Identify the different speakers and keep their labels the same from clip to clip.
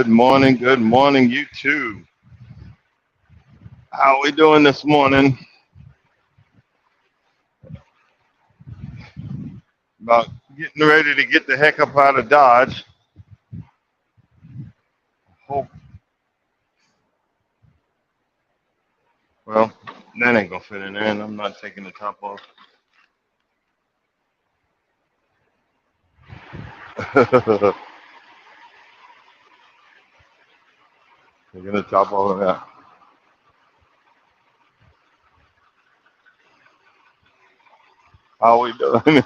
Speaker 1: Good morning, YouTube. How we doing this morning? About getting ready to get the heck up out of Dodge. Hope, well, that ain't gonna fit in there, and I'm not taking the top off. Taking the top off of that. How we doing?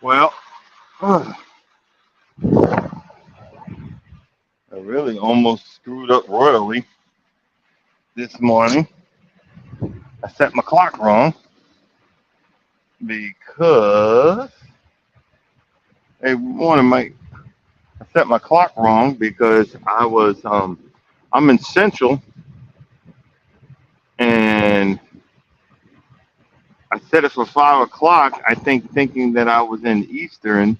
Speaker 1: Well, I really almost screwed up royally this morning. I set my clock wrong because, hey, morning, Mike. I set my clock wrong because I'm in Central and I set it for 5 o'clock. I think thinking that I was in Eastern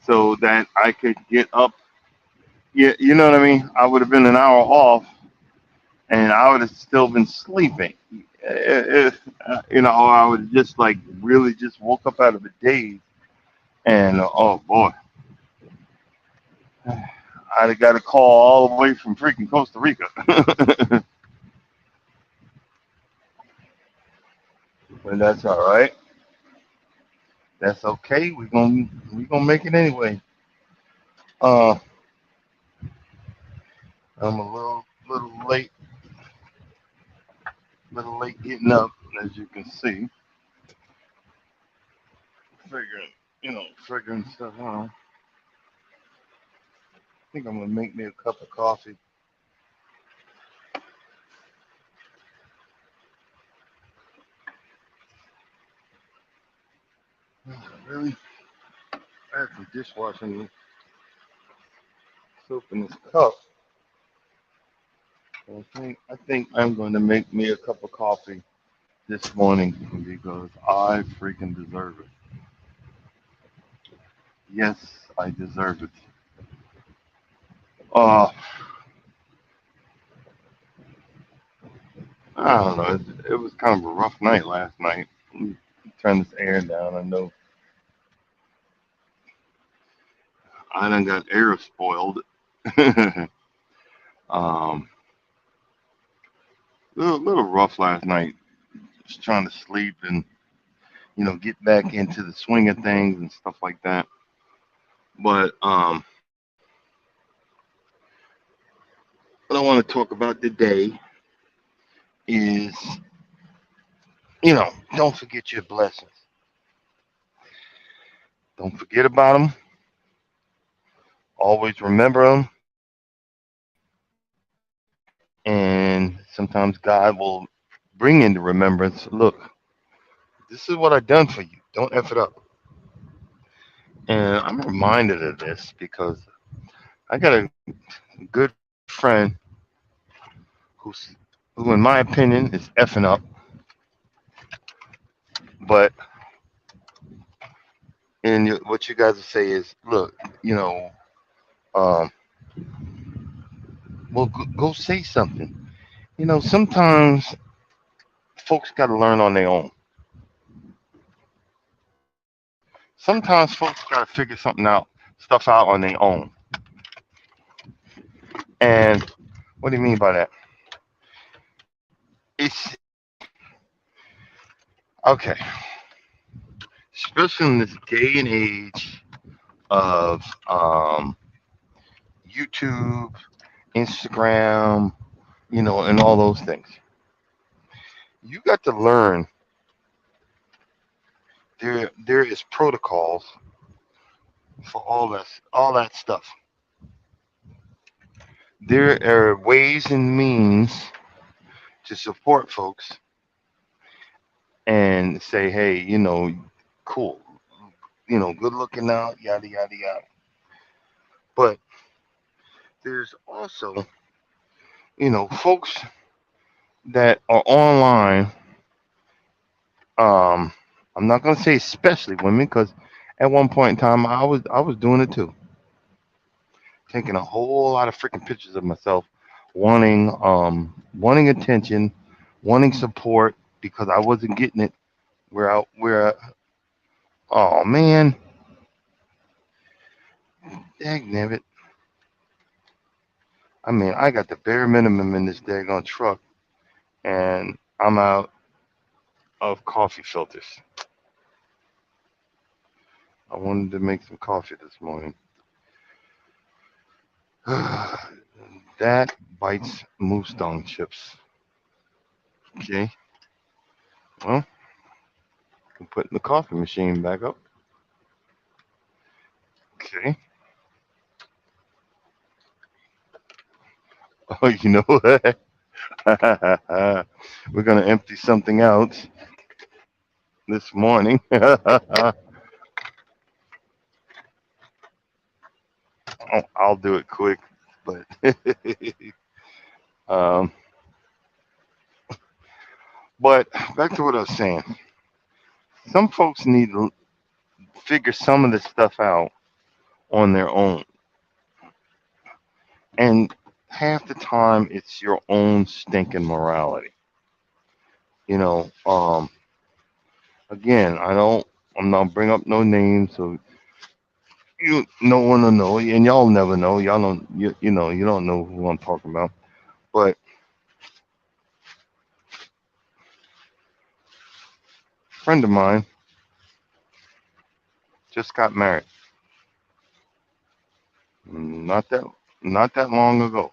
Speaker 1: so that I could get up. Yeah, you know what I mean. I would have been an hour off, and I would have still been sleeping. Or I would have just like really just woke up out of a daze, and oh boy, I'd have got a call all the way from freaking Costa Rica. But that's all right. That's okay. We gonna make it anyway. Uh, I'm a little late getting up, as you can see. Figuring, figuring stuff out. I think I'm gonna make me a cup of coffee. Really, I have some dishwashing soap in this cup. I think I'm going to make me a cup of coffee this morning because I freaking deserve it. Yes, I deserve it. Uh, I don't know. It was kind of a rough night last night. Let me turn this air down. I know I done got air spoiled. um, little rough last night. Just trying to sleep and get back into the swing of things and stuff like that. But what I want to talk about today is don't forget your blessings. Don't forget about them. Always remember them. And sometimes God will bring into remembrance. Look, this is what I done for you. Don't f it up. And I'm reminded of this because I got a good friend who's who, in my opinion, is effing up. But what you guys will say is, look, you know, um, well, go say something. Sometimes folks got to learn on their own. Sometimes folks got to figure something out, stuff out on their own. And what do you mean by that? It's okay, especially in this day and age of YouTube, Instagram, and all those things. You got to learn there is protocols for all that stuff. There are ways and means to support folks and say, hey, cool, good looking out, yada yada yada. But there's also, folks that are online, um, I'm not gonna say especially women, because at one point in time I was doing it too, taking a whole lot of freaking pictures of myself, wanting attention, wanting support because I wasn't getting it. Where oh man, dang it. I mean, I got the bare minimum in this daggone truck, and I'm out of coffee filters. I wanted to make some coffee this morning. That bites moose dung chips. Okay, well, I'm putting the coffee machine back up. Okay. Oh, you know what? We're gonna empty something out this morning. I'll do it quick, but um, but back to what I was saying. Some folks need to figure some of this stuff out on their own, and half the time it's your own stinking morality. You know, again, I'm not bring up no names, so no one will know, and y'all never know. Y'all don't, you don't know who I'm talking about. But a friend of mine just got married, not that long ago.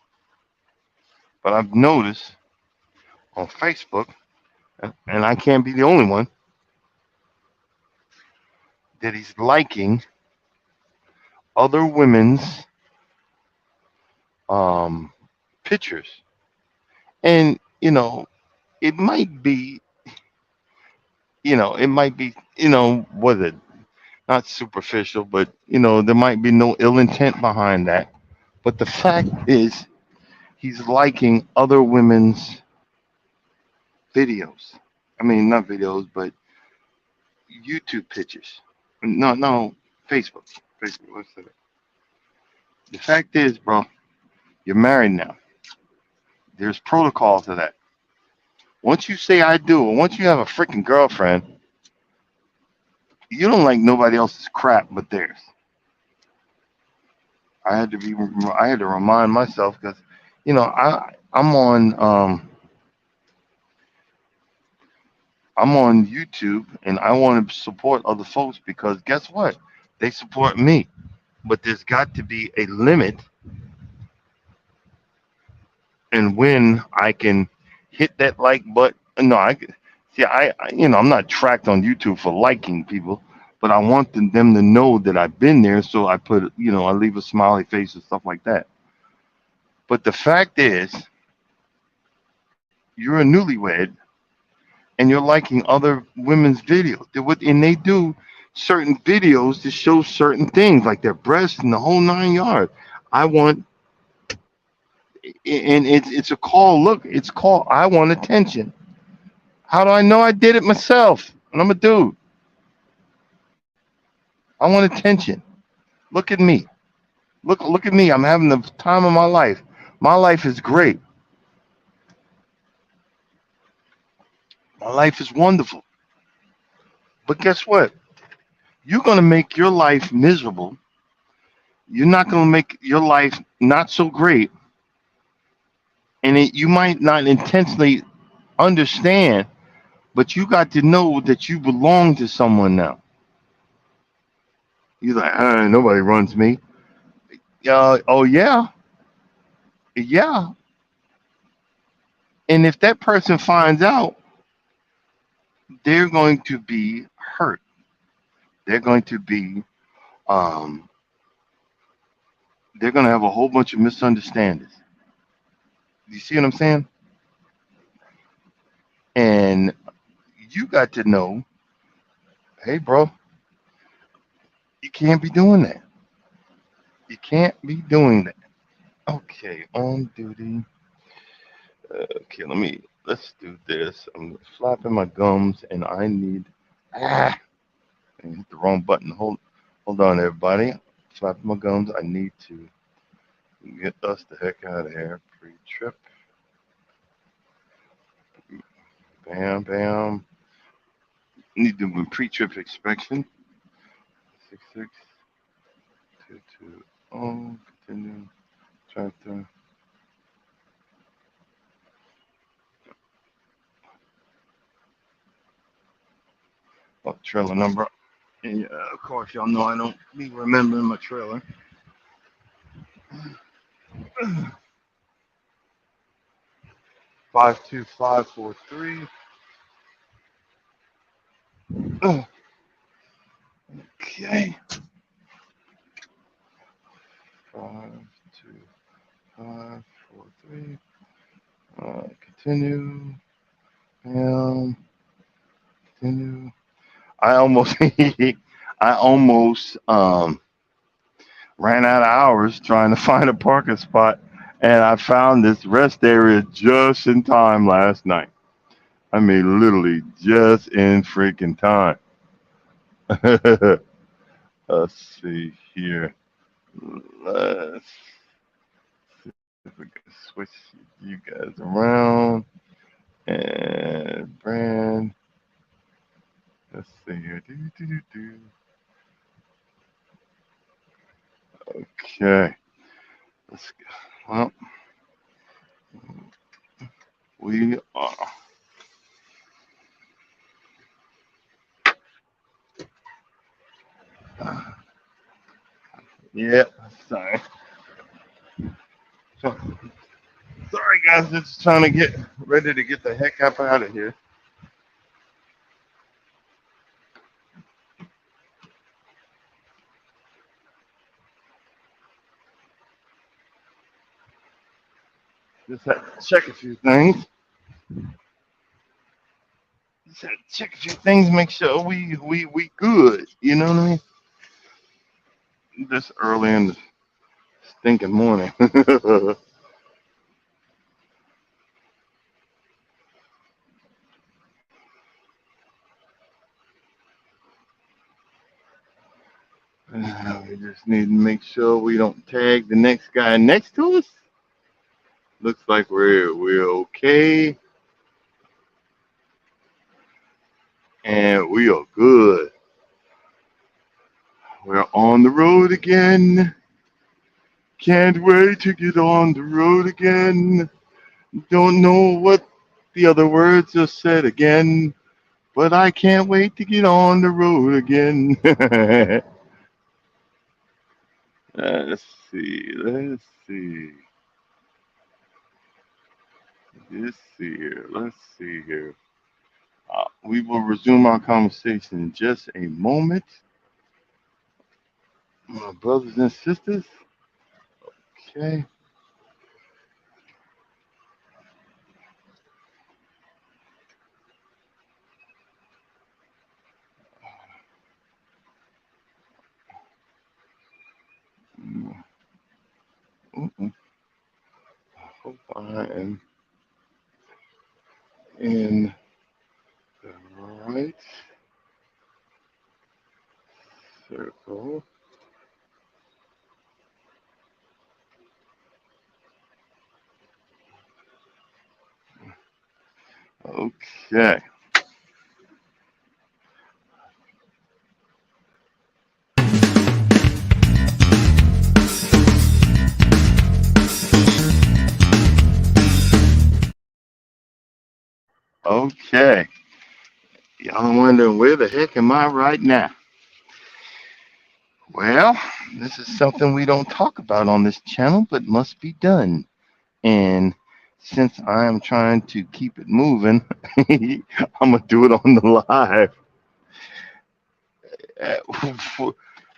Speaker 1: But I've noticed on Facebook, and I can't be the only one, that he's liking other women's um, pictures, and it might be, was it not superficial, but there might be no ill intent behind that. But the fact is, he's liking other women's videos. I mean, not videos, but YouTube pictures. No, no, Facebook. Facebook. What's that? The fact is, bro, you're married now. There's protocol to that. Once you say I do, or once you have a freaking girlfriend, you don't like nobody else's crap but theirs. I had to remind myself because, I'm on YouTube and I want to support other folks because guess what? They support me. But there's got to be a limit in when I can hit that like button. No, see. I'm not tracked on YouTube for liking people, but I want them to know that I've been there. So I put, I leave a smiley face and stuff like that. But the fact is, you're a newlywed and you're liking other women's videos. And they do certain videos to show certain things like their breasts and the whole 9 yards. I want, and it's a call. Look, it's called I want attention. How do I know I did it myself? And I'm a dude. I want attention. Look at me. Look at me. I'm having the time of my life. My life is great. My life is wonderful. But guess what? You're gonna make your life miserable. You're not gonna make your life not so great, and you might not intentionally understand, but you got to know that you belong to someone now. You're like, nobody runs me. Oh yeah, yeah. And if that person finds out, they're going to be hurt. They're going to be, um, they're going to have a whole bunch of misunderstandings. You see what I'm saying? And you got to know, hey, bro, you can't be doing that. You can't be doing that. Okay, on duty. Okay, let's do this. I'm flapping my gums, and I need Ah, I hit the wrong button. Hold on, everybody. Flap my gums. I need to get us the heck out of here. Pre-trip. Bam, bam. Need to do pre-trip inspection. 6622. Oh, continue. Tractor. Oh, trailer number. And of course, y'all know I don't be remembering my trailer. 52543. Okay. 52543. Continue. Continue. I almost, I almost ran out of hours trying to find a parking spot, and I found this rest area just in time last night. I mean, literally just in freaking time. Let's see here. Let's see if we can switch you guys around and brand. Let's see here. Okay. Let's go. Well, we are. Yeah. Sorry. So, sorry, guys. Just trying to get ready to get the heck up out of here. Just had to check a few things. Just had to check a few things, make sure we good. You know what I mean? This early in the stinking morning. We just need to make sure we don't tag the next guy next to us. Looks like we're okay, and we are good. We're on the road again. Can't wait to get on the road again. Don't know what the other words are said again, but I can't wait to get on the road again. Let's see. Let's see. Let's see here. Let's see here. We will resume our conversation in just a moment. My brothers and sisters. Okay. Mm, I hope I am in the right circle. Okay. Okay. Y'all wondering where the heck am I right now? Well, this is something we don't talk about on this channel, but must be done. And since I am trying to keep it moving, I'm gonna do it on the live.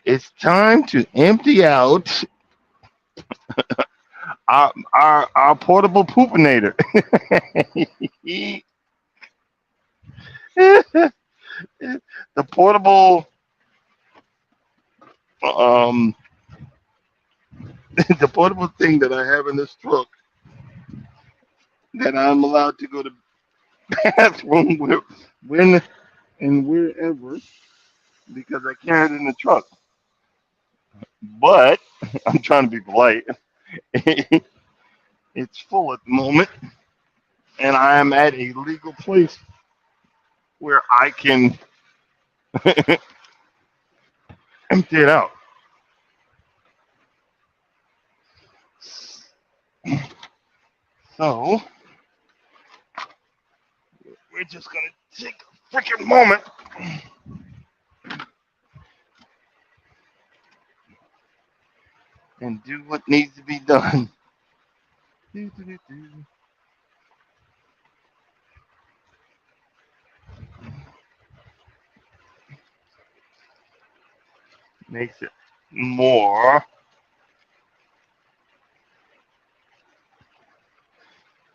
Speaker 1: It's time to empty out our portable poopinator. The portable um the portable thing that I have in this truck that I'm allowed to go to the bathroom with when and wherever because I carry it in the truck. But I'm trying to be polite. It's full at the moment, and I am at a legal place where I can empty it out. So we're just gonna take a freaking moment and do what needs to be done. Do, do, do, do. Makes it more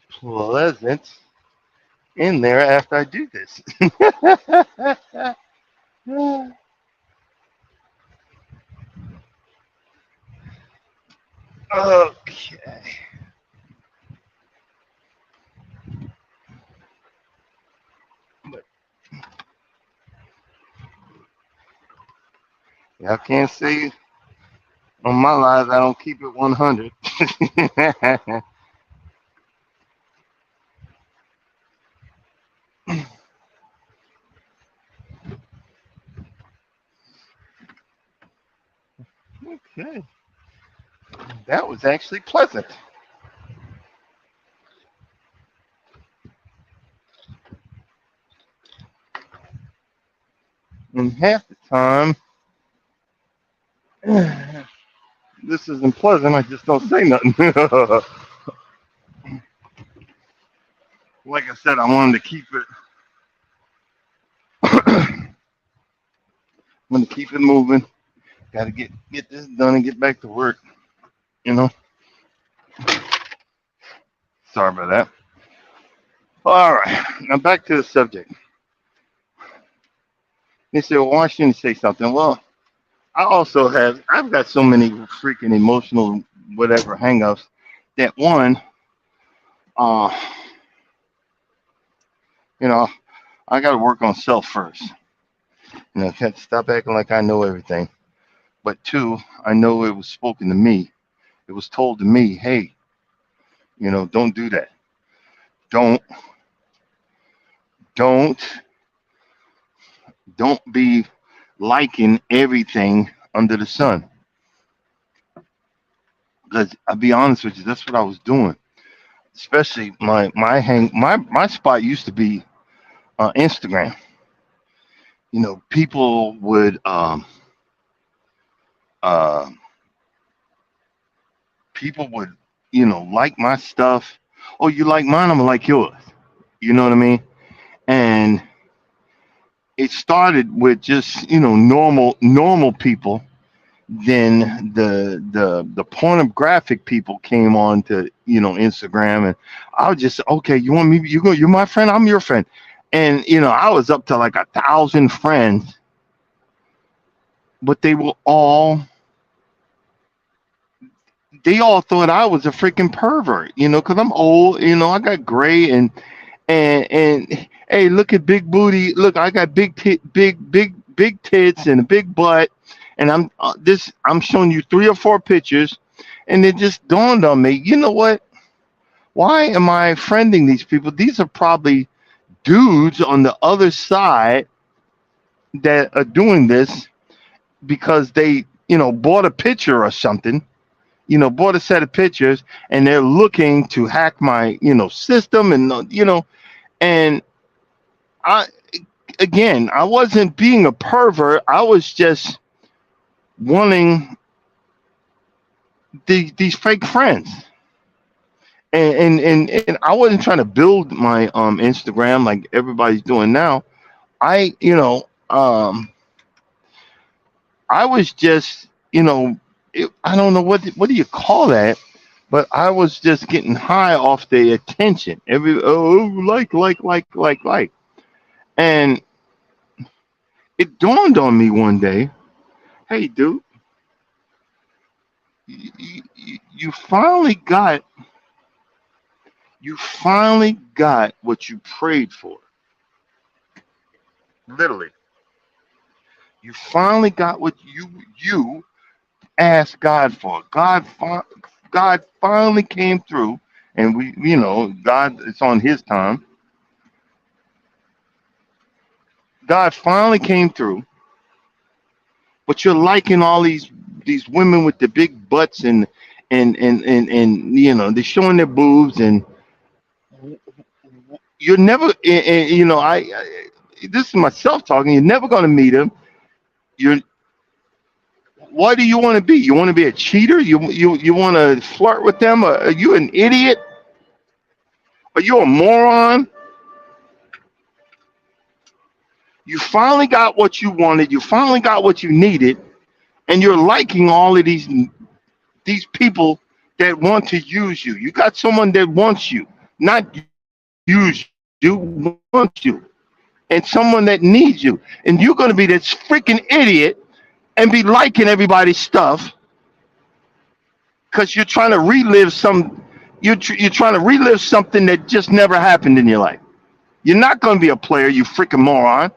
Speaker 1: pleasant in there after I do this. Okay. But y'all can't say on my lives I don't keep it 100. Okay. That was actually pleasant. And half the time, this isn't pleasant. I just don't say nothing. Like I said, I wanted to keep it. I'm going to keep it moving. Got to get this done and get back to work. You know. Sorry about that. All right. Now back to the subject. They said, well, why shouldn't you say something? Well, I've got so many freaking emotional whatever hangups that one, uh, you know, I got to work on self first. You know, can't stop acting like I know everything. But two, I know it was spoken to me. It was told to me, hey, don't do that. Don't, don't, don't be liking everything under the sun. Because I'll be honest with you, that's what I was doing. Especially my spot used to be Instagram. People would uh, like my stuff. Oh, you like mine? I'm gonna like yours. You know what I mean? And it started with just normal people. Then the pornographic people came on to Instagram, and I was just okay. You want me? You're my friend. I'm your friend. And I was up to like 1,000 friends, but they all thought I was a freaking pervert, because I'm old, I got gray and hey, look at big booty. Look, I got big tits and a big butt, and I'm showing you 3 or 4 pictures, and it just dawned on me. You know what? Why am I friending these people? These are probably dudes on the other side that are doing this because they bought a picture or something, bought a set of pictures, and they're looking to hack my system, and and I again, I wasn't being a pervert. I was just wanting these fake friends, and I wasn't trying to build my Instagram like everybody's doing now. I I was just I don't know what do you call that, but I was just getting high off the attention. Like, and it dawned on me one day. Hey, dude, you finally got what you prayed for. Literally, you finally got what you asked God for. God finally came through, and God, it's on His time. God finally came through, but you're liking all these women with the big butts and they're showing their boobs, and you're never and, this is myself talking. You're never going to meet them. You're What do you want to be? You want to be a cheater? You want to flirt with them? Are you an idiot? Are you a moron? You finally got what you wanted. You finally got what you needed, and you're liking all of these people that want to use you. You got someone that wants you, not use you, wants you, and someone that needs you. And you're going to be this freaking idiot and be liking everybody's stuff because you're trying to relive you're trying to relive something that just never happened in your life. You're not going to be a player, you freaking moron.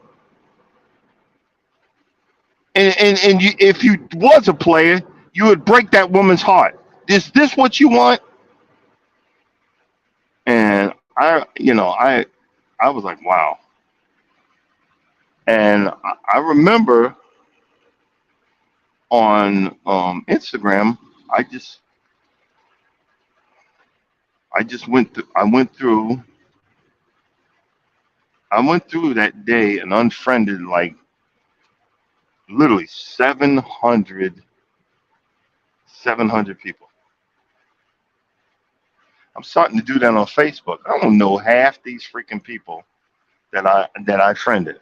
Speaker 1: And if you was a player, you would break that woman's heart. Is this what you want? And I was like, wow. And I remember on Instagram, I just I went through that day and unfriended like literally 700 people. I'm starting to do that on Facebook. I don't know half these freaking people that I friended.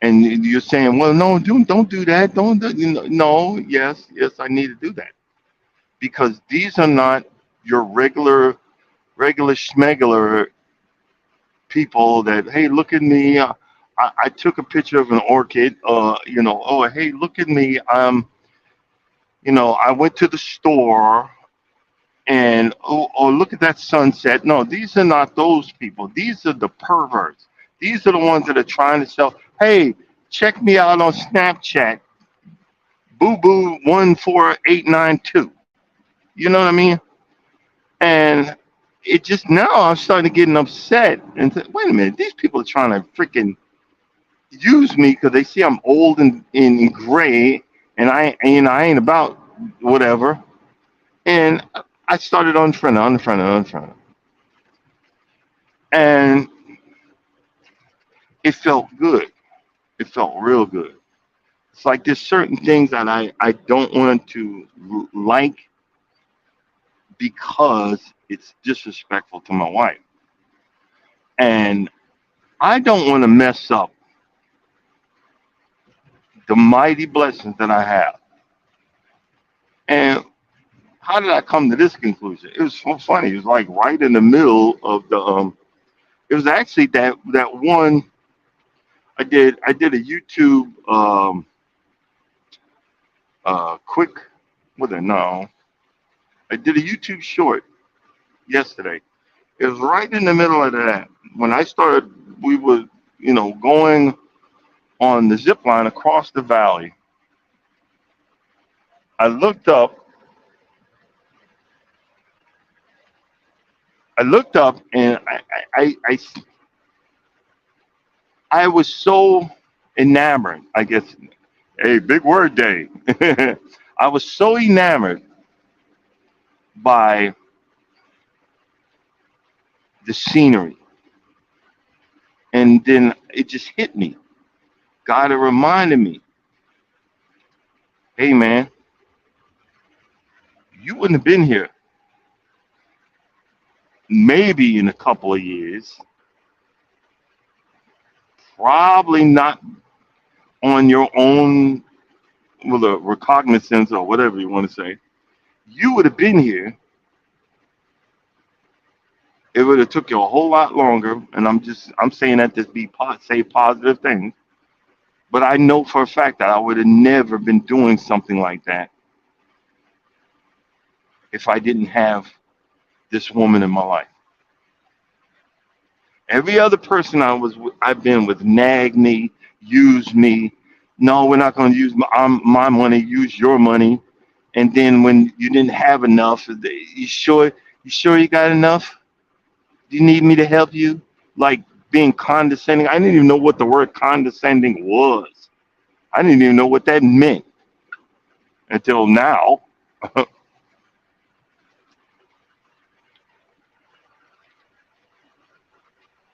Speaker 1: And you're saying, well, no, don't do that. Don't do, no, yes, I need to do that because these are not your regular schmegular people that, hey, look at me. I took a picture of an orchid. Oh, hey, look at me. I went to the store and oh, look at that sunset. No, these are not those people. These are the perverts. These are the ones that are trying to sell. Hey, check me out on Snapchat, boo boo 14892. You know what I mean? And it just now I'm starting to getting upset and say, wait a minute, these people are trying to freaking use me because they see I'm old and gray, and I ain't about whatever. And I started unfriending, and it felt good. It felt real good. It's like there's certain things that I don't want to like because it's disrespectful to my wife, and I don't want to mess up the mighty blessings that I have. And how did I come to this conclusion? It was so funny. It was like right in the middle of the. It was actually that one I did a YouTube quick with it. No, I did a YouTube short yesterday. It was right in the middle of that. When I started, we were going on the zip line across the valley. I looked up. I looked up, and I was so enamored. I guess, hey, big word day. I was so enamored by the scenery, and then it just hit me. God had reminded me, hey man, you wouldn't have been here maybe in a couple of years, probably not on your own with a recognizance or whatever you want to say. You would have been here. It would have took you a whole lot longer, and I'm saying that to say positive things. But I know for a fact that I would have never been doing something like that if I didn't have this woman in my life. Every other person I've been with nagged me, used me. No, we're not going to use my money. Use your money. And then when you didn't have enough, you sure? You sure you got enough? Do you need me to help you? Like being condescending. I didn't even know what the word condescending was. I didn't even know what that meant until now.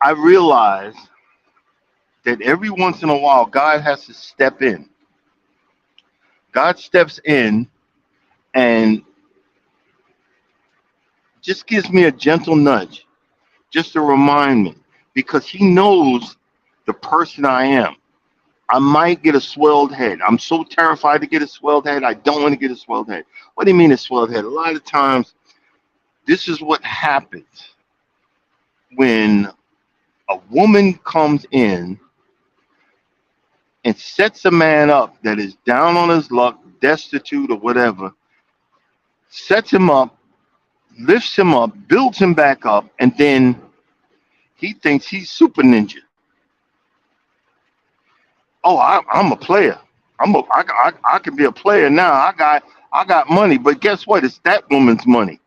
Speaker 1: I realized that every once in a while, God has to step in. God steps in and just gives me a gentle nudge just to remind me because He knows the person I am. I might get a swelled head. I'm so terrified to get a swelled head. I don't want to get a swelled head. What do you mean a swelled head? A lot of times, this is what happens when a woman comes in and sets a man up that is down on his luck, destitute, or whatever, sets him up, lifts him up, builds him back up, and then he thinks he's super ninja. Oh, I'm a player. I can be a player now. I got money, but guess what? It's that woman's money.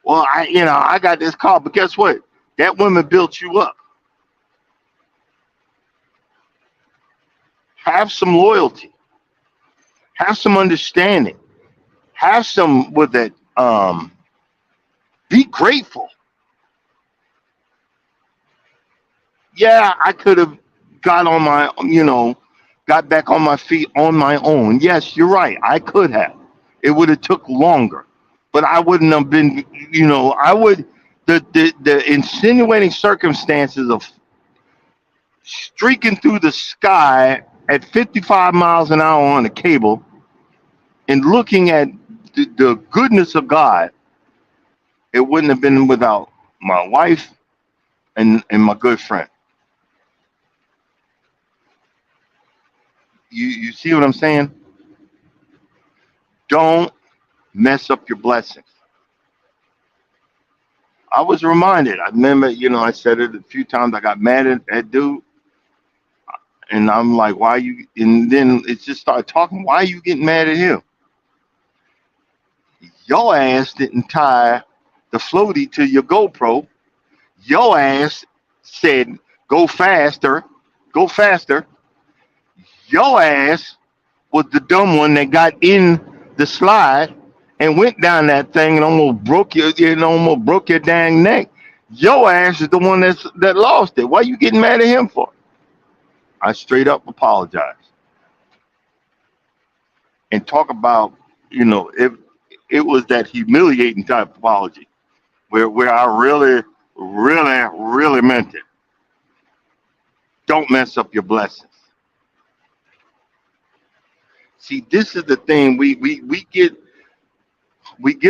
Speaker 1: Well, I got this car, but guess what? That woman built you up. Have some loyalty. Have some understanding. Have some with it. Be grateful. Yeah, I could have got on my, got back on my feet on my own. Yes, you're right. I could have. It would have took longer, but I wouldn't have been. I would. The insinuating circumstances of streaking through the sky at 55 miles an hour on a cable and looking at the goodness of God, it wouldn't have been without my wife and my good friend. You see what I'm saying? Don't mess up your blessings. I was reminded. I remember, I said it a few times. I got mad at dude, and I'm like, "Why you?" And then it just started talking. Why are you getting mad at him? Your ass didn't tie the floaty to your GoPro. Your ass said, "Go faster, go faster." Your ass was the dumb one that got in the slide and went down that thing and almost broke your dang neck. Your ass is the one that lost it. Why you getting mad at him for? I straight up apologized and talk about, if it was that humiliating type apology where I really, really, really meant it. Don't mess up your blessings. See, this is the thing we get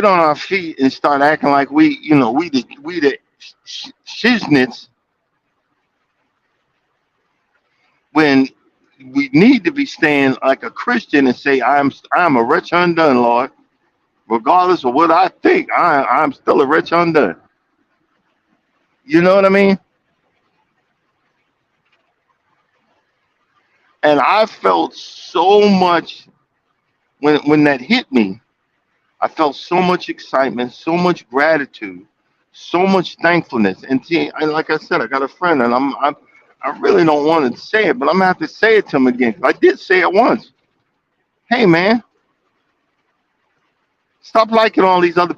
Speaker 1: on our feet and start acting like we the shiznits when we need to be staying like a Christian and say I'm a rich undone, Lord. Regardless of what I think, I'm still a rich undone. You know what I mean? And I felt so much when that hit me. I felt so much excitement, so much gratitude, so much thankfulness. And see, like I said, I got a friend, and I really don't want to say it, but I'm gonna have to say it to him again. 'Cause I did say it once. Hey, man, stop liking all these other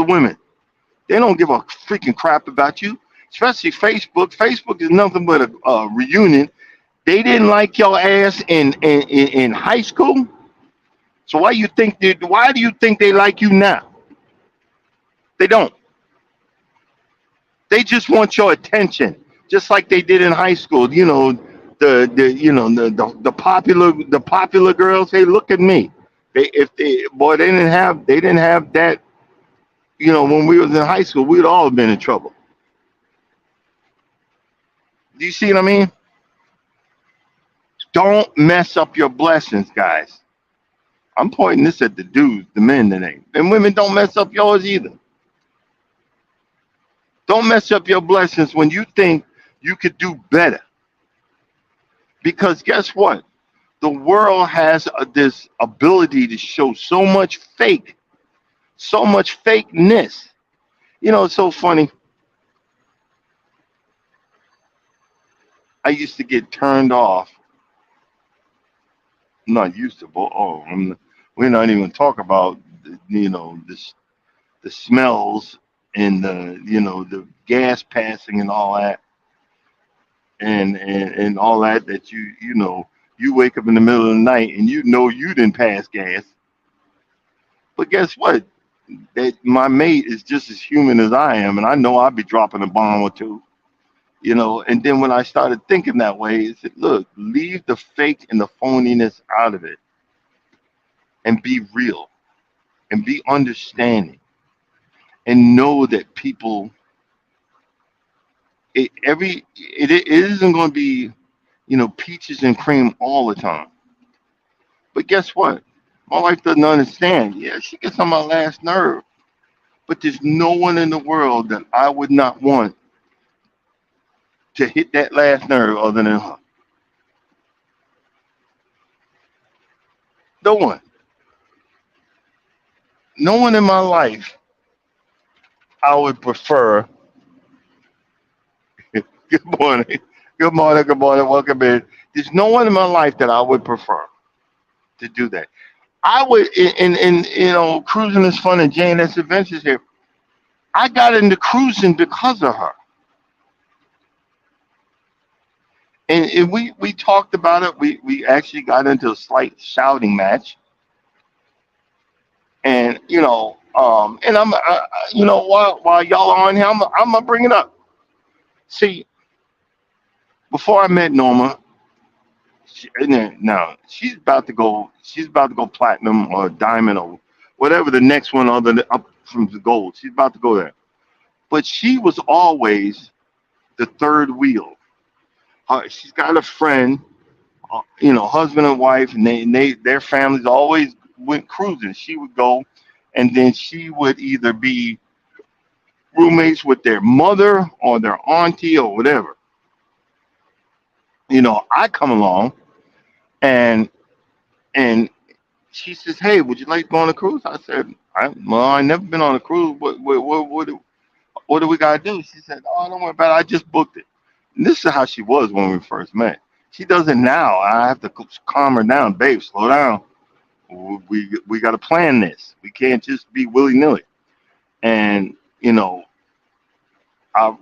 Speaker 1: women. They don't give a freaking crap about you, especially Facebook. Facebook is nothing but a reunion. They didn't like your ass in high school. So why do you think they like you now? They don't. They just want your attention, just like they did in high school. The popular girls. Hey, look at me. They didn't have that. When we was in high school, we'd all been in trouble. Do you see what I mean? Don't mess up your blessings, guys. I'm pointing this at the dudes, the men today. And women don't mess up yours either. Don't mess up your blessings when you think you could do better. Because guess what? The world has this ability to show so much fakeness. It's so funny. I used to get turned off. Not used to, but we're not even talk about the smells and the gas passing and all that and all that you wake up in the middle of the night and you didn't pass gas. But guess what? That my mate is just as human as I am, and I know I'd be dropping a bomb or two. And then when I started thinking that way, I said, look, leave the fake and the phoniness out of it and be real and be understanding and know that people, it isn't going to be, peaches and cream all the time. But guess what? My wife doesn't understand. Yeah, she gets on my last nerve, but there's no one in the world that I would not want to hit that last nerve other than her. No one. No one in my life I would prefer. Good morning. Good morning. Good morning. Welcome in. There's no one in my life that I would prefer to do that. I would, cruising is fun and J&S Adventures here. I got into cruising because of her. And we talked about it. We actually got into a slight shouting match. And, and while y'all are on here, I'm going to bring it up. See, before I met Norma, and then, now she's about to go platinum or diamond or whatever the next one other than up from the gold. She's about to go there. But she was always the third wheel. She's got a friend, husband and wife, and their families always went cruising. She would go, and then she would either be roommates with their mother or their auntie or whatever. I come along and and she says, "Hey, would you like to go on a cruise?" I said, I never been on a cruise. What do we gotta do?" She said, "Oh, don't worry about it. I just booked it." And this is how she was when we first met. She does it now. I have to calm her down, babe. Slow down. We got to plan this. We can't just be willy nilly. And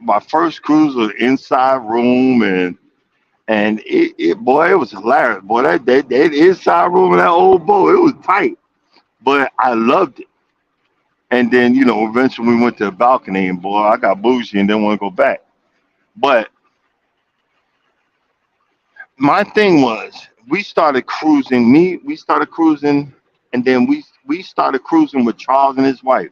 Speaker 1: my first cruise was inside room, and boy, it was hilarious. Boy, that inside room of that old boat, it was tight, but I loved it. And then eventually we went to the balcony, and boy, I got bougie and didn't want to go back. But my thing was, we started cruising, and then we started cruising with Charles and his wife,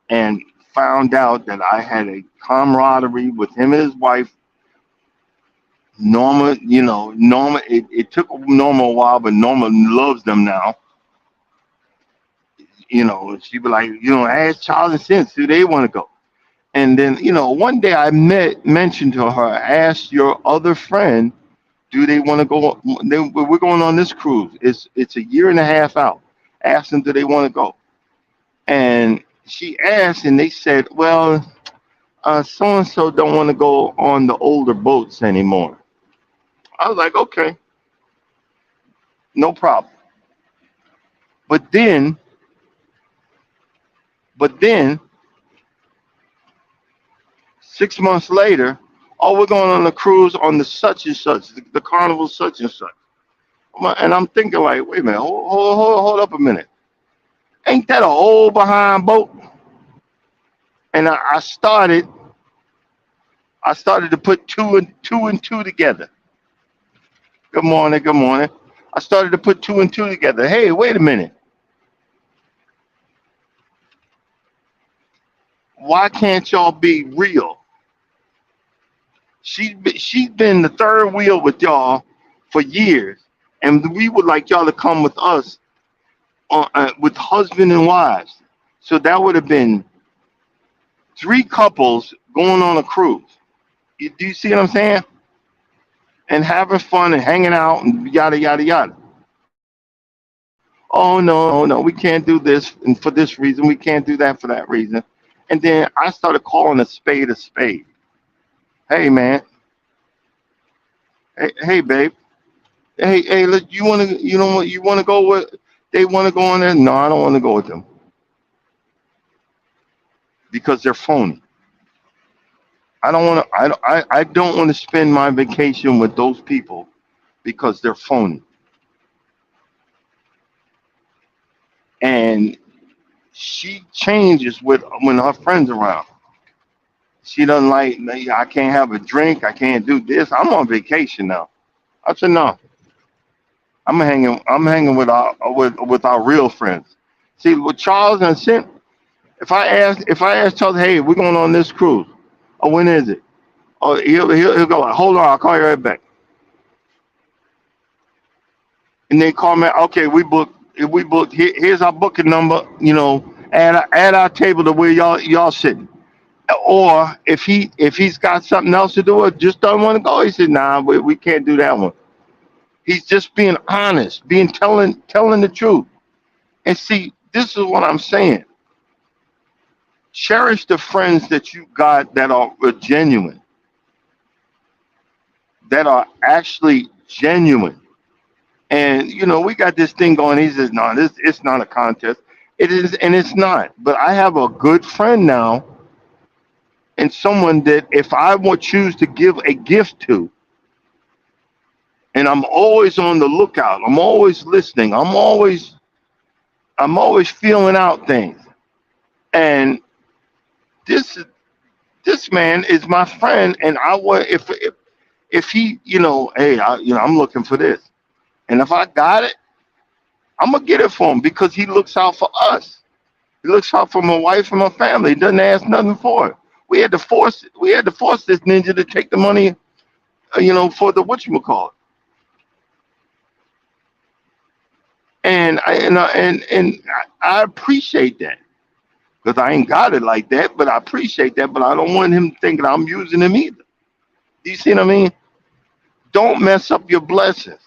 Speaker 1: and found out that I had a camaraderie with him and his wife. Norma, it took Norma a while, but Norma loves them now. She'd be like, ask Charles and Sense, do they want to go? And then, one day mentioned to her, ask your other friend, do they want to go? We're going on this cruise. It's a year and a half out. Ask them, do they want to go? And she asked, and they said, well, so and so don't want to go on the older boats anymore. I was like, okay, no problem. But then, but then, 6 months later, oh, we're going on a cruise on the such and such, the carnival such and such. And I'm thinking like, wait a minute, hold up a minute. Ain't that a old behind boat? And I started to put two and two together. Good morning, good morning. I started to put two and two together. Hey, wait a minute. Why can't y'all be real? She's been the third wheel with y'all for years, and we would like y'all to come with us with husband and wives. So that would have been three couples going on a cruise. Do you see what I'm saying? And having fun and hanging out and yada yada yada. Oh no, no, we can't do this and for this reason. We can't do that for that reason. And then I started calling a spade a spade. Hey man, hey babe, hey look, you wanna you know what you wanna go with? They wanna go on there? No, I don't want to go with them because they're phony. I don't want to. I don't want to spend my vacation with those people because they're phony. And she changes with when her friends around. She doesn't like. I can't have a drink. I can't do this. I'm on vacation now. I said no. I'm hanging. I'm hanging with our real friends. See, with Charles and Cent, if I ask Charles, hey, we're going on this cruise. Oh, when is it? Oh, he'll go. Hold on, I'll call you right back. And they call me. Okay, we booked. We booked. Here's our booking number. Add our table to where y'all sitting. Or if he's got something else to do or just don't want to go, he said, nah, we can't do that one. He's just being honest, being telling the truth. And see, this is what I'm saying. Cherish the friends that you got that are genuine, that are actually genuine. And we got this thing going. He says, no, this it's not a contest. It is, and it's not. But I have a good friend now, and someone that if I would choose to give a gift to, and I'm always on the lookout. I'm always listening. I'm always feeling out things. And this this man is my friend, and I would if he hey I'm looking for this, and if I got it, I'm gonna get it for him because he looks out for us. He looks out for my wife and my family. He doesn't ask nothing for it. We had to force this ninja to take the money, for the whatchamacallit. And I appreciate that because I ain't got it like that, but I appreciate that. But I don't want him thinking I'm using him either. Do you see what I mean? Don't mess up your blessings.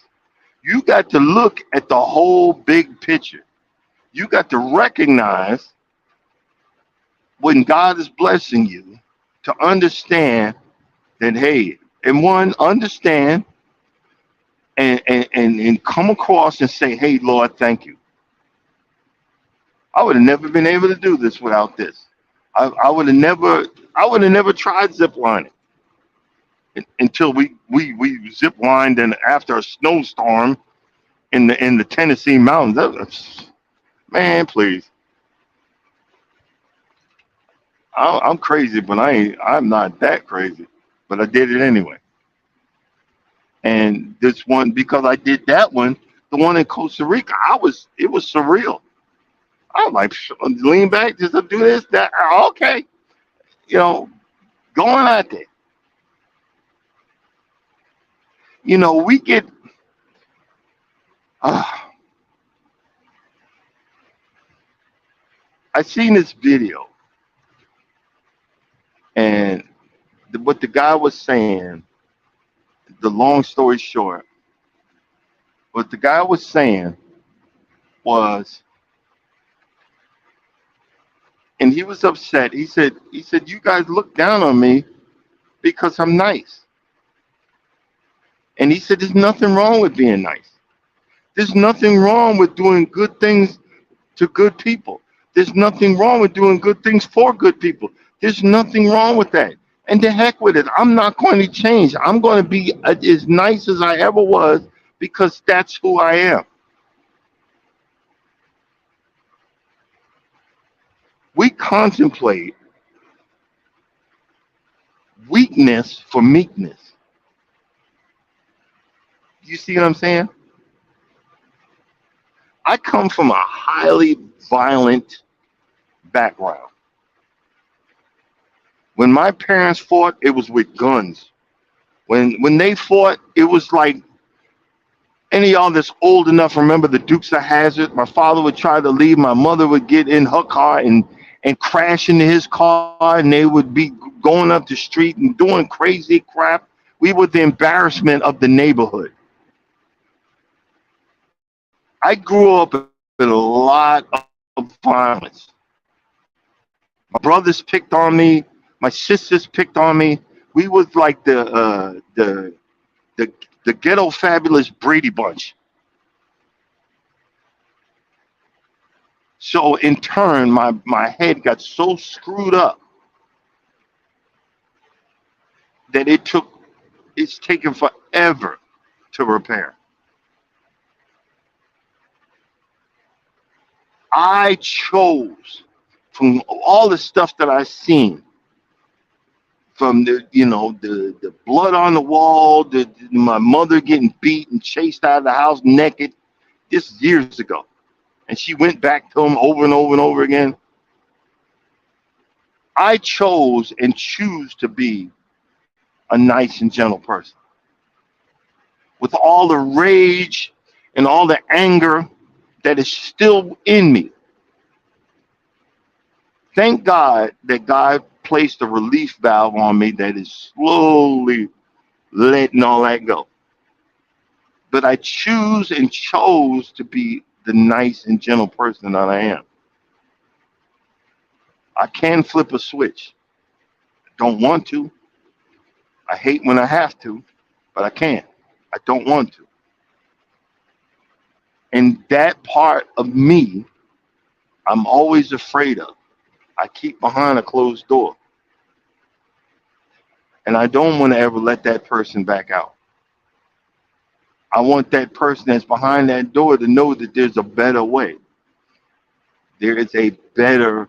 Speaker 1: You got to look at the whole big picture. You got to recognize when God is blessing you to understand that, hey, and one, understand and come across and say, hey, Lord, thank you. I would have never been able to do this without this. I would have never tried zip lining until we zip lined and after a snowstorm in the Tennessee mountains. Man, please. I'm crazy, but I'm not that crazy. But I did it anyway. And this one, because I did that one, the one in Costa Rica, it was surreal. I was like, lean back, just do this, that. Okay, you know, going out there. We get. Uh, I seen this video, and what the guy was saying. The long story short, what the guy was saying was, and he was upset. He said, you guys look down on me because I'm nice. And he said, there's nothing wrong with being nice. There's nothing wrong with doing good things to good people. There's nothing wrong with doing good things for good people. There's nothing wrong with that. And the heck with it. I'm not going to change. I'm going to be as nice as I ever was because that's who I am. We contemplate weakness for meekness. You see what I'm saying? I come from a highly violent background. When my parents fought, it was with guns. When they fought, it was like any of y'all that's old enough remember the Dukes of Hazzard. My father would try to leave. My mother would get in her car and crash into his car, and they would be going up the street and doing crazy crap. We were the embarrassment of the neighborhood. I grew up in a lot of violence. My brothers picked on me. My sisters picked on me. We was like the the ghetto fabulous Brady Bunch. So in turn, my head got so screwed up that it's taken forever to repair. I chose from all the stuff that I seen, from the blood on the wall, my mother getting beat and chased out of the house naked. This is years ago, and she went back to him over and over and over again. I chose and choose to be a nice and gentle person. With all the rage and all the anger that is still in me, thank God that God placed a relief valve on me that is slowly letting all that go. But I choose and chose to be the nice and gentle person that I am. I can flip a switch. Don't want to. I hate when I have to, but I can't. I don't want to. And that part of me, I'm always afraid of. I keep behind a closed door. And I don't want to ever let that person back out. I want that person that's behind that door to know that there's a better way. There is a better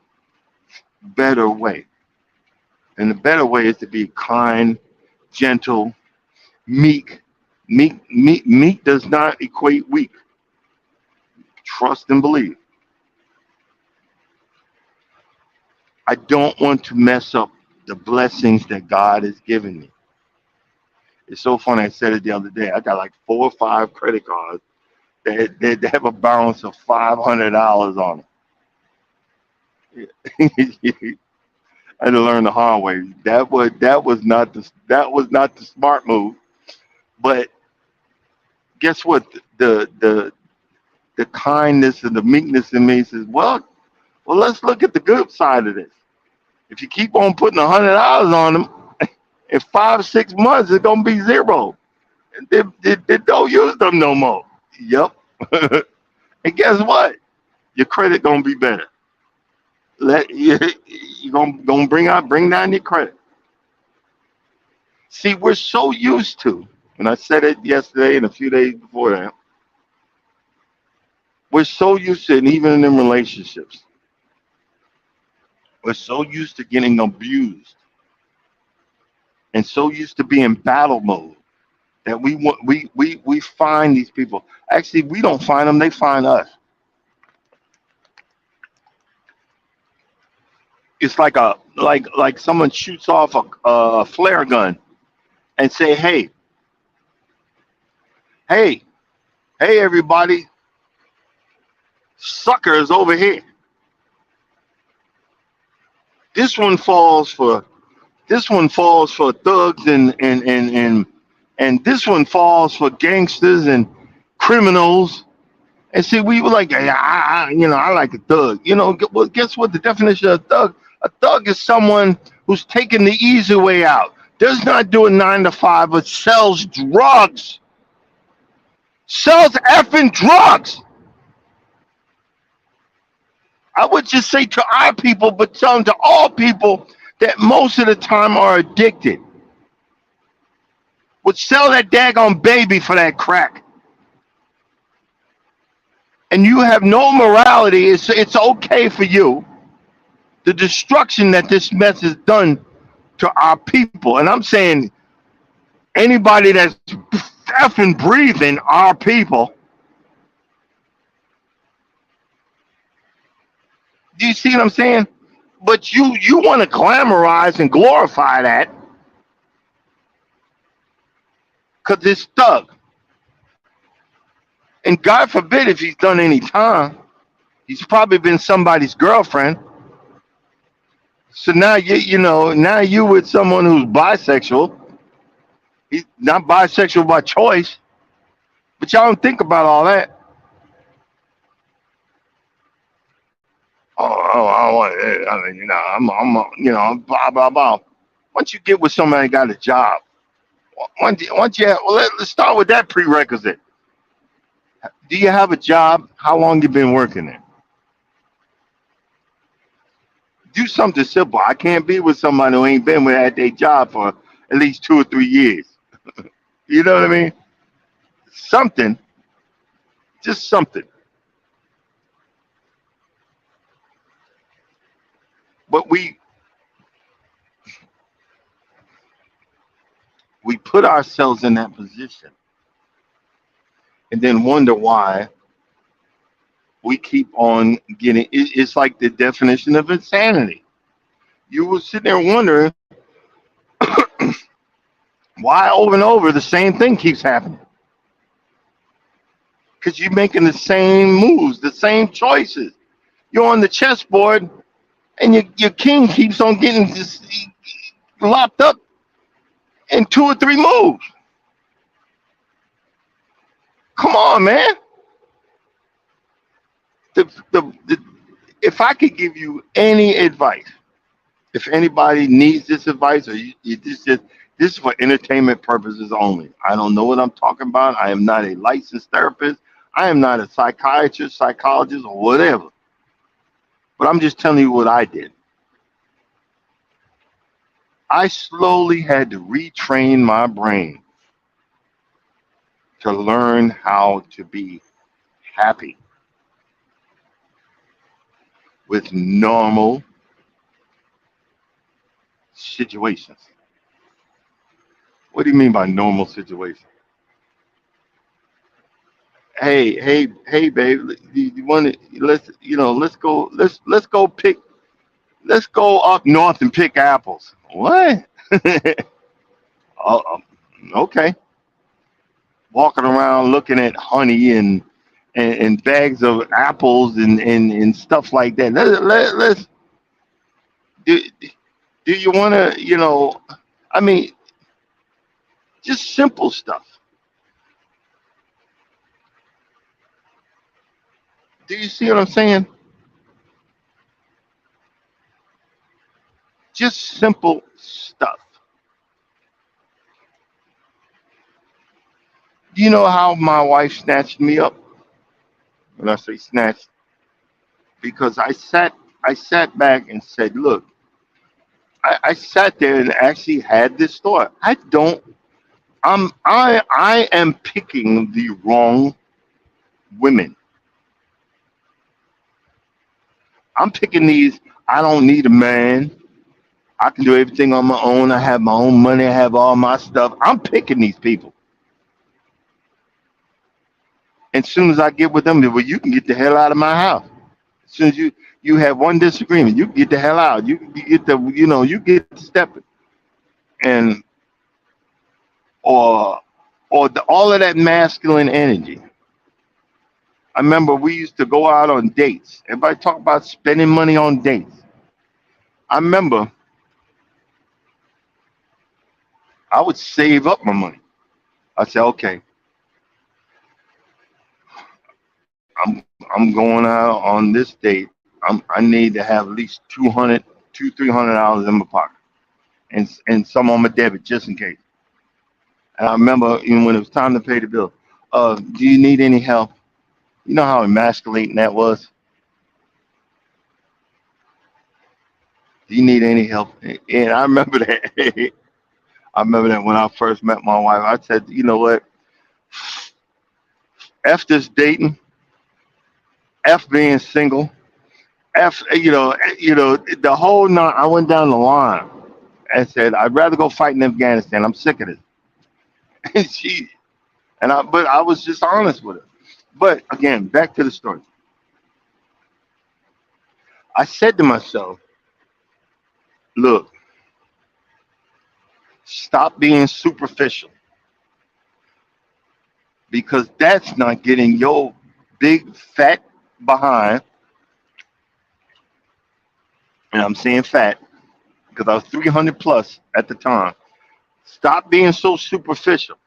Speaker 1: way. And the better way is to be kind, gentle, meek. Meek does not equate weak. Trust and believe. I don't want to mess up the blessings that God has given me. It's so funny. I said it the other day. I got like 4 or 5 credit cards that have a balance of $500 on it. I had to learn the hard way. That was not the smart move. But guess what? The kindness and the meekness in me says, well, let's look at the good side of this. If you keep on putting $100 on them, in 5 or 6 months it's gonna be zero. They don't use them no more. Yep. And guess what? Your credit gonna be better. You gonna bring down your credit. See, we're so used to, and I said it yesterday and a few days before that. We're so used to, and even in relationships, we're so used to getting abused and so used to being battle mode that we find these people. Actually, we don't find them; they find us. It's like someone shoots off a flare gun and say, hey, hey, everybody, suckers over here. This one falls for thugs and this one falls for gangsters and criminals. And see, we were like, yeah, I like a thug. Well, guess what? The definition of a thug is someone who's taking the easy way out. Does not do a 9 to 5, but sells drugs. Sells effing drugs. I would just say to our people, but tell them to all people that most of the time are addicted. Would sell that daggone baby for that crack. And you have no morality. It's okay for you. The destruction that this mess has done to our people. And I'm saying anybody that's effing breathing our people. Do you see what I'm saying? But you want to glamorize and glorify that because it's thug. And God forbid if he's done any time, he's probably been somebody's girlfriend. So now now you with someone who's bisexual. He's not bisexual by choice, but y'all don't think about all that. Oh, I don't want it. I mean, blah blah blah. Once you get with somebody that got a job, once you have, well, let's start with that prerequisite. Do you have a job? How long you been working there? Do something simple. I can't be with somebody who ain't been with at their job for at least 2 or 3 years. You know what I mean? Something, just something. But we put ourselves in that position and then wonder why we keep on getting. It's like the definition of insanity. You will sit there wondering why over and over the same thing keeps happening. Because you're making the same moves, the same choices. You're on the chessboard, and your king keeps on getting just locked up in 2 or 3 moves. Come on, man. The if I could give you any advice, if anybody needs this advice, or this is for entertainment purposes only. I don't know what I'm talking about. I am not a licensed therapist. I am not a psychiatrist, psychologist, or whatever. But I'm just telling you what I did. I slowly had to retrain my brain to learn how to be happy with normal situations. What do you mean by normal situations? Hey, babe, you want to let's go pick let's go up north and pick apples. What? Oh, okay. Walking around looking at honey and bags of apples and stuff like that. Let's do, do you want to, I mean, just simple stuff. Do you see what I'm saying? Just simple stuff. Do you know how my wife snatched me up? When I say snatched, because I sat back and said, look, I sat there and actually had this thought. I am picking the wrong women. I'm picking these. I don't need a man. I can do everything on my own. I have my own money. I have all my stuff. I'm picking these people. And as soon as I get with them, well, you can get the hell out of my house. As soon as you have one disagreement, you get the hell out. You get the you get stepping and or all of that masculine energy. I remember we used to go out on dates. Everybody talk about spending money on dates. I remember I would save up my money. I said, okay, I'm going out on this date. I need to have at least 200, $300 in my pocket, and some on my debit just in case. And I remember even when it was time to pay the bill. Do you need any help? You know how emasculating that was. Do you need any help? And I remember that. I remember that when I first met my wife, I said, you know what? F this dating, F being single, F, the whole nine. I went down the line and said, I'd rather go fight in Afghanistan. I'm sick of this. And but I was just honest with her. But again, back to the story. I said to myself, look, stop being superficial because that's not getting your big fat behind, and I'm saying fat, because I was 300 plus at the time. Stop being so superficial.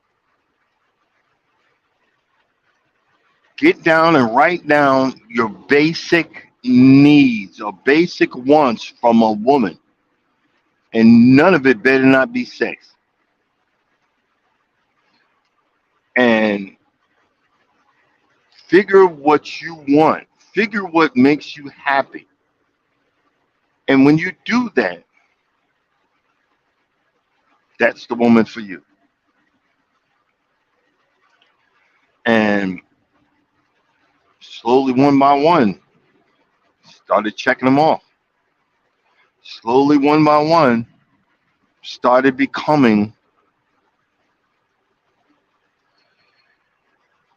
Speaker 1: Get down and write down your basic needs or basic wants from a woman, and none of it better not be sex. And figure what you want. Figure what makes you happy. And when you do that, that's the woman for you. And slowly, one by one, started checking them off. Slowly, one by one, started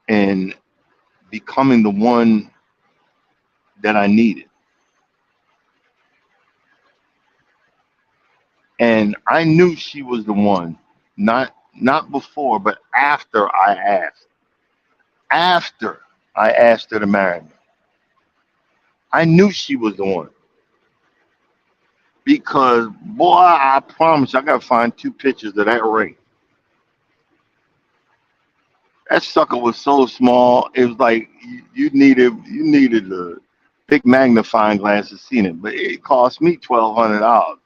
Speaker 1: and becoming the one that I needed. And I knew she was the one, not before, but after I asked. After I asked her to marry me, I knew she was the one. Because boy, I promise I gotta find two pictures of that ring. That sucker was so small, it was like you needed a big magnifying glass to see it. But it cost me $1,200,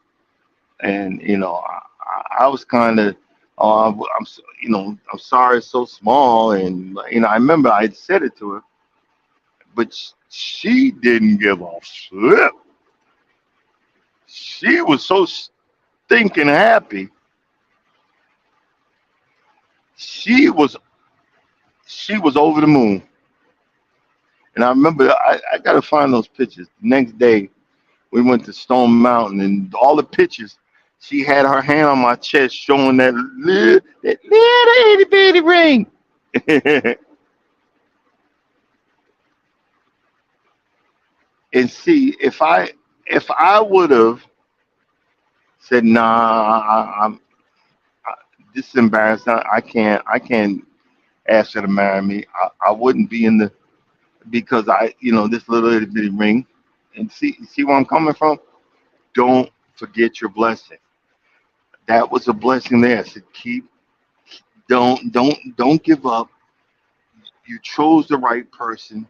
Speaker 1: and I was kind of, I'm sorry it's so small, and I remember I had said it to her, but she didn't give a flip. She was so stinking happy. She was she was over the moon. And I remember I got to find those pictures. The next day we went to Stone Mountain, and all the pictures. She had her hand on my chest, showing that little itty bitty ring. And see, if I would have said, "Nah, this is embarrassing. I can't ask her to marry me. I wouldn't be in the because this little itty bitty ring." And see where I'm coming from. Don't forget your blessing. That was a blessing there. I said, don't give up. You chose the right person.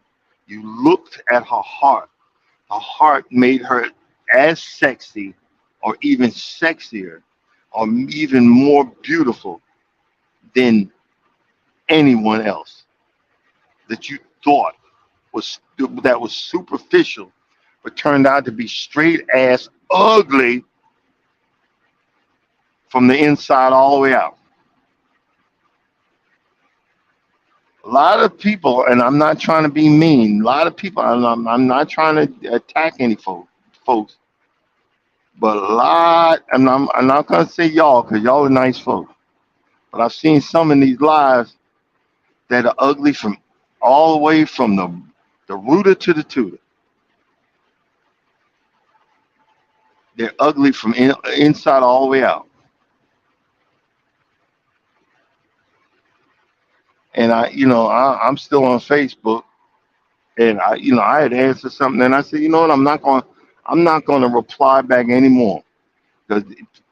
Speaker 1: You looked at her heart. Her heart made her as sexy, or even sexier, or even more beautiful than anyone else that you thought was superficial, but turned out to be straight ass ugly from the inside all the way out. A lot of people, and I'm not trying to be mean. A lot of people, I'm not trying to attack any folks, but a lot, and I'm not gonna say y'all because y'all are nice folks. But I've seen some in these lives that are ugly from all the way from the rooter to the tutor. They're ugly from inside all the way out. And I'm still on Facebook, and I had answered something, and I said, you know what, I'm not going to reply back anymore because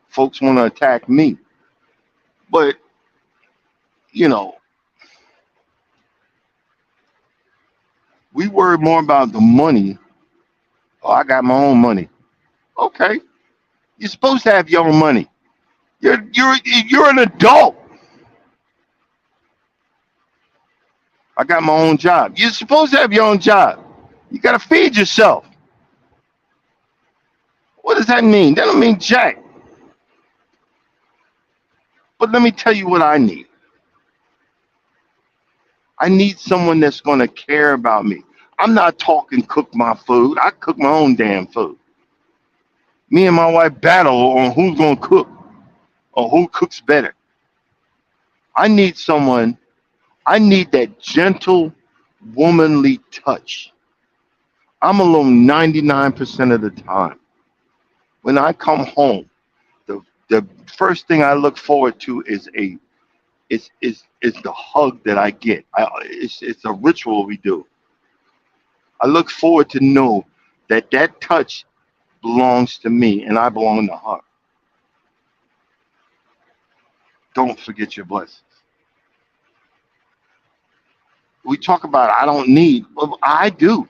Speaker 1: folks want to attack me. But you know, we worry more about the money. Oh, I got my own money. Okay, you're supposed to have your own money. You're an adult. I got my own job. You're supposed to have your own job. You got to feed yourself. What does that mean? That don't mean jack. But let me tell you what I need. I need someone that's going to care about me. I'm not talking cook my food. I cook my own damn food. Me and my wife battle on who's going to cook or who cooks better. I need someone, I need that gentle, womanly touch. I'm alone 99% of the time. When I come home, the first thing I look forward to is the hug that I get. It's a ritual we do. I look forward to know that touch belongs to me and I belong to her. Don't forget your blessings. We talk about I don't need, well, I do.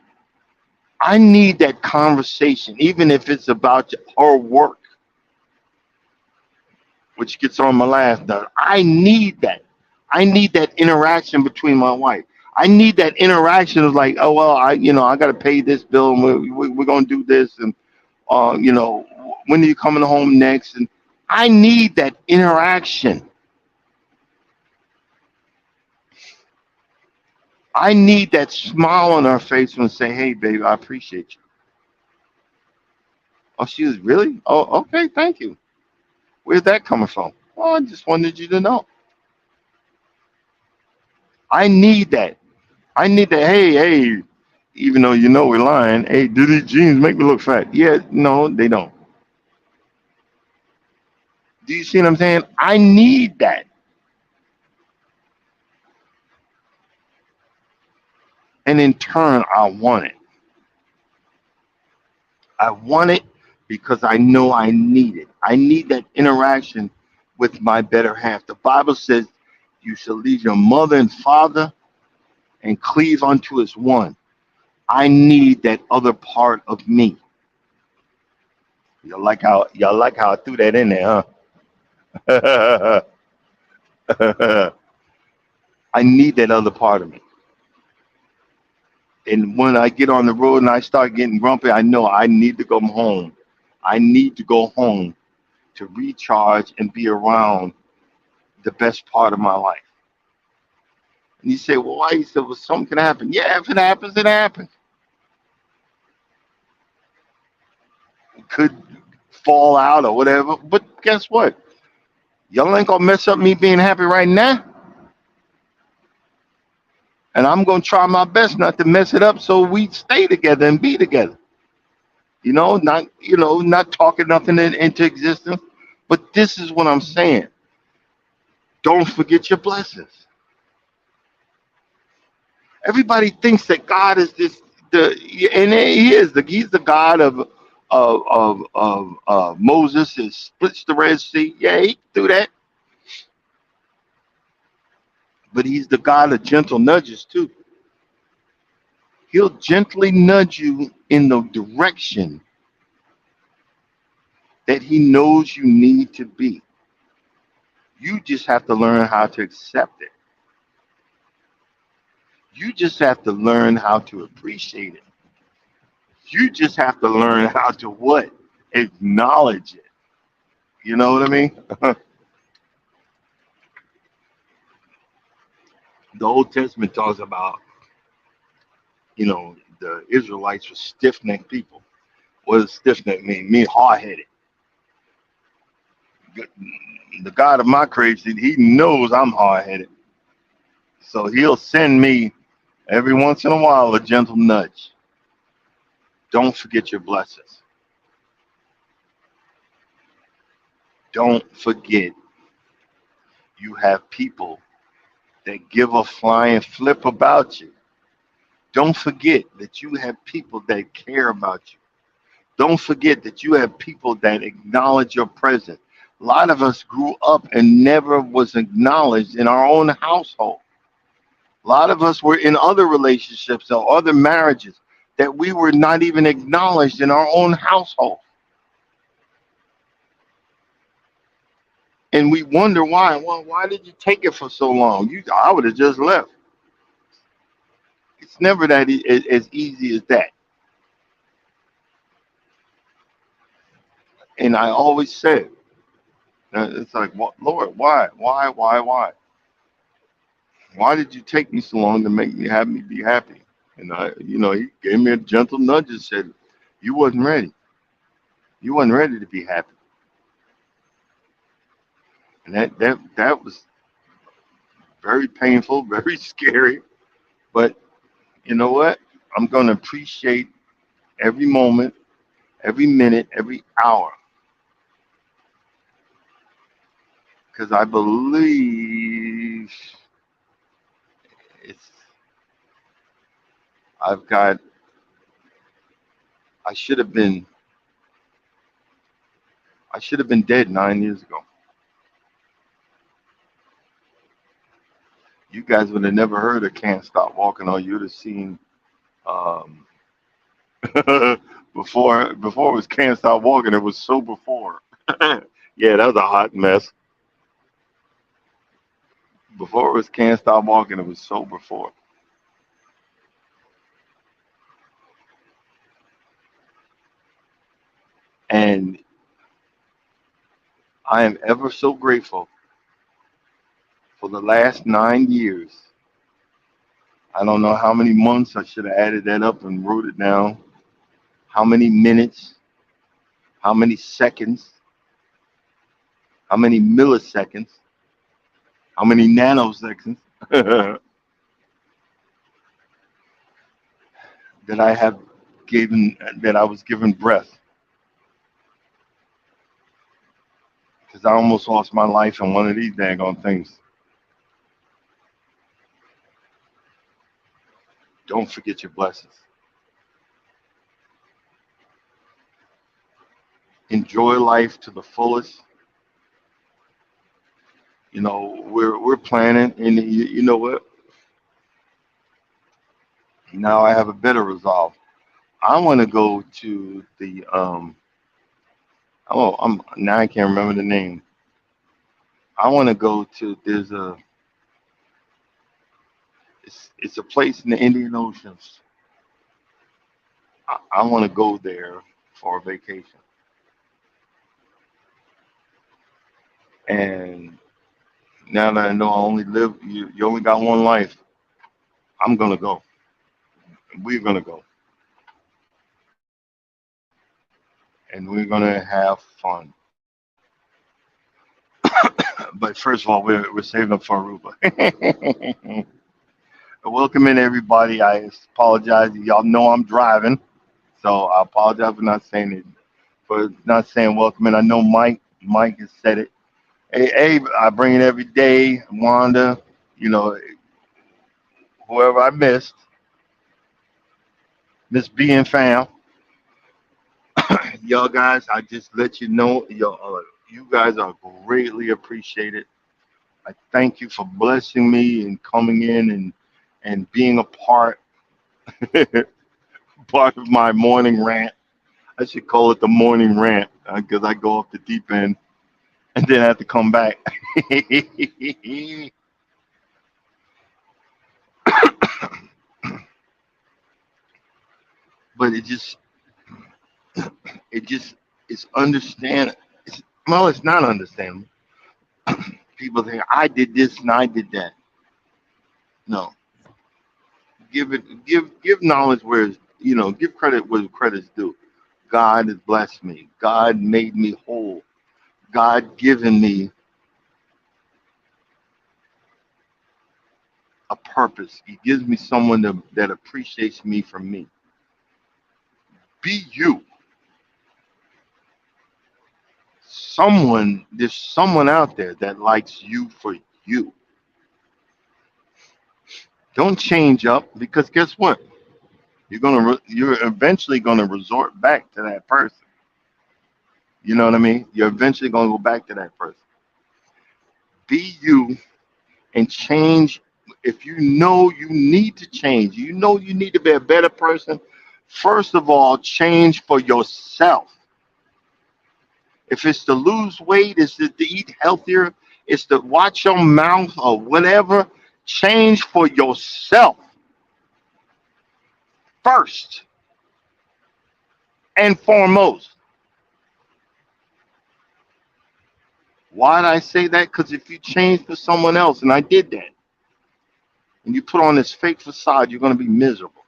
Speaker 1: I need that conversation, even if it's about her work, which gets on my last nerve. I need that. I need that interaction between my wife. I need that interaction of like, oh well, I got to pay this bill, and we're gonna do this, and when are you coming home next? And I need that interaction. I need that smile on her face and say, hey, baby, I appreciate you. Oh, she was really? Oh, okay, thank you. Where's that coming from? Well, I just wanted you to know. I need that. I need that. Hey, hey, even though we're lying, hey, do these jeans make me look fat? Yeah, no, they don't. Do you see what I'm saying? I need that. And in turn, I want it. I want it because I know I need it. I need that interaction with my better half. The Bible says, you shall leave your mother and father and cleave unto as one. I need that other part of me. Y'all like how I threw that in there, huh? I need that other part of me. And when I get on the road and I start getting grumpy, I know I need to go home. I need to go home to recharge and be around the best part of my life. And you say, well, why? You said, well, something can happen. Yeah, if it happens, it happens. It could fall out or whatever. But guess what? Y'all ain't gonna mess up me being happy right now. And I'm gonna try my best not to mess it up so we stay together and be together. Not talking nothing into existence. But this is what I'm saying. Don't forget your blessings. Everybody thinks that God is and he is he's the God of Moses and splits the Red Sea. Yeah, he can do that, but he's the God of gentle nudges too. He'll gently nudge you in the direction that he knows you need to be. You just have to learn how to accept it. You just have to learn how to appreciate it. You just have to learn how to what? Acknowledge it. You know what I mean? The Old Testament talks about, the Israelites were stiff necked people. What does stiff neck mean? Mean hard headed. The God of my creation, he knows I'm hard headed. So he'll send me every once in a while a gentle nudge. Don't forget your blessings. Don't forget you have people that give a flying flip about you. Don't forget that you have people that care about you. Don't forget that you have people that acknowledge your presence. A lot of us grew up and never was acknowledged in our own household. A lot of us were in other relationships or other marriages that we were not even acknowledged in our own household. And we wonder why. Well, why did you take it for so long? I would have just left. It's never as easy as that. And I always said, it's like, Lord, why? Why, why, why? Why did you take me so long to make me have me be happy? And he gave me a gentle nudge and said, you wasn't ready. You wasn't ready to be happy. And that was very painful, very scary. But you know what? I'm gonna appreciate every moment, every minute, every hour, because I believe it's. I've got. I should have been. I should have been dead 9 years ago. You guys would have never heard of Can't Stop Walking, or you'd have seen um, before it was Can't Stop Walking. It was Sober Four. Yeah, that was a hot mess. Before it was Can't Stop Walking, it was Sober Four. And I am ever so grateful for the last 9 years. I don't know how many months. I should have added that up and wrote it down. How many minutes, how many seconds, how many milliseconds, how many nanoseconds that I have given, that I was given breath. Because I almost lost my life in one of these daggone things. Don't forget your blessings. Enjoy life to the fullest. We're planning, and you know what? Now I have a better resolve. I want to go to the oh, I'm now I can't remember the name. I want to go to there's a it's a place in the Indian Ocean. I want to go there for a vacation. And now that I know I only live, you only got one life. I'm gonna go. We're gonna go, and we're gonna have fun. But first of all, we're saving up for Aruba. Welcome in everybody. I apologize. Y'all know I'm driving, so I apologize for not saying welcome in. I know Mike has said it. Hey, I bring it every day. Wanda, you know, whoever I missed, Miss B and fam, y'all guys. I just let you know, you guys are greatly appreciated. I thank you for blessing me and coming in and being a part of my morning rant. I should call it the morning rant because I go off the deep end and then have to come back. But it just it's understand. Well, it's not understandable. People think I did this and I did that. No, give knowledge give credit where credit's due. God has blessed me. God made me whole. God given me a purpose. He gives me someone that appreciates me for me. Be you. There's someone out there that likes you for you. Don't change up because guess what? You're eventually gonna resort back to that person. You know what I mean? You're eventually gonna go back to that person. Be you and change. If you know you need to change, you know you need to be a better person. First of all, change for yourself. If it's to lose weight, it's to eat healthier, it's to watch your mouth or whatever, change for yourself first and foremost. Why did I say that? Because if you change for someone else, and I did that, and you put on this fake facade, you're going to be miserable.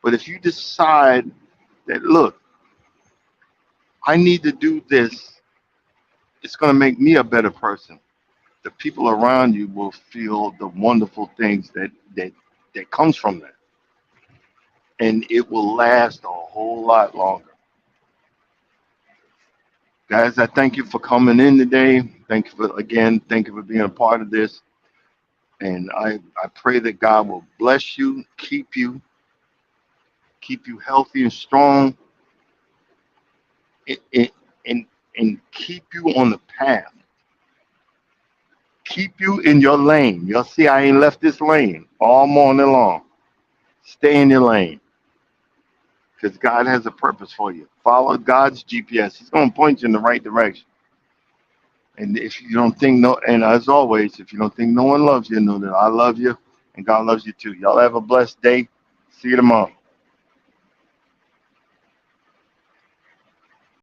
Speaker 1: But if you decide that, look, I need to do this, it's going to make me a better person. The people around you will feel the wonderful things that comes from that, and it will last a whole lot longer. Guys, I thank you for coming in today. Thank you for being a part of this. And I pray that God will bless you, keep you healthy and strong, and, and, and keep you on the path. keep you in your lane. You'll see I ain't left this lane all morning long. Stay in your lane because God has a purpose for you. Follow God's GPS. He's going to point you in the right direction. And if you don't think no, and as always, if you don't think no one loves you, know that I love you and God loves you too. Y'all have a blessed day. See you tomorrow.